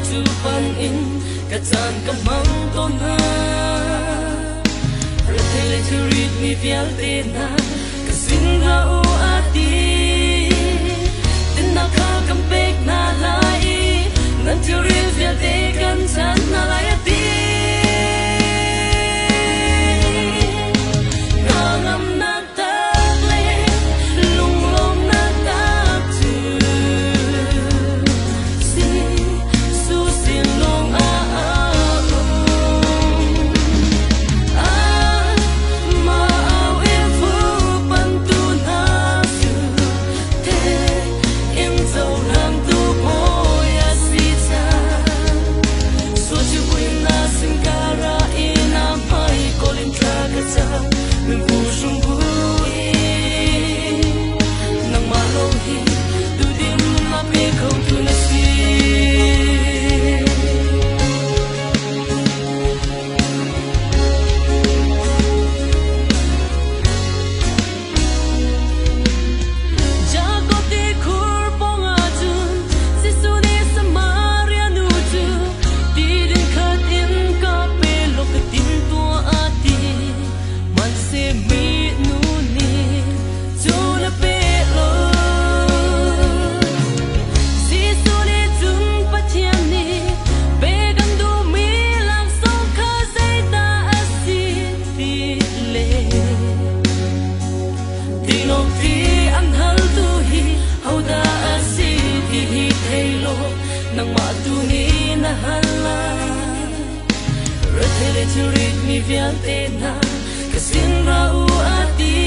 chu pan in ka chan ka mang to na ra thele chu rit mi vial te na ka sin ra u ati tin na kha kam pek na lai nan chu rit vial te kan chan na lai ati vial te na ka sin ra u ati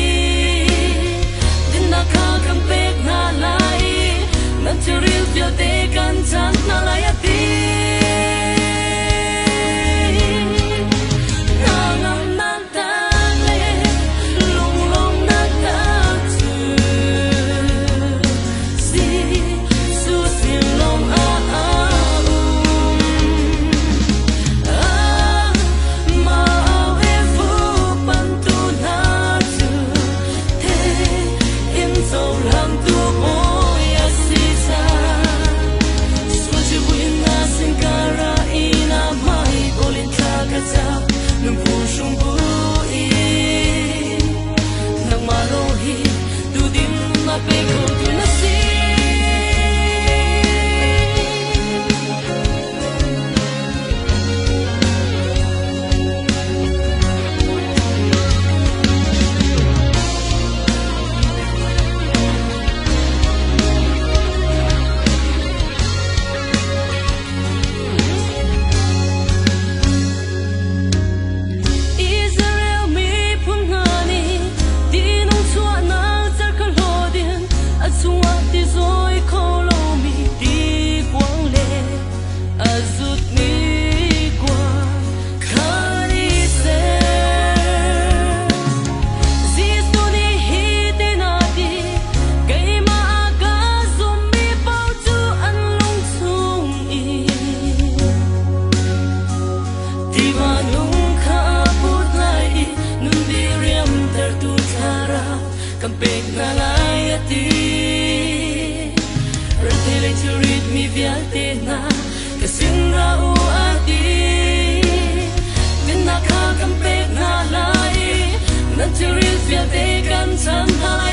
din na kha kam pek na lai nan chu ril vial te kan chan na lai ati kam pek na lai ati ra thele chu rit mi vial te na ka sin ra u ati din na kha kam pek na lai nan chu rit vial te kan chan na lai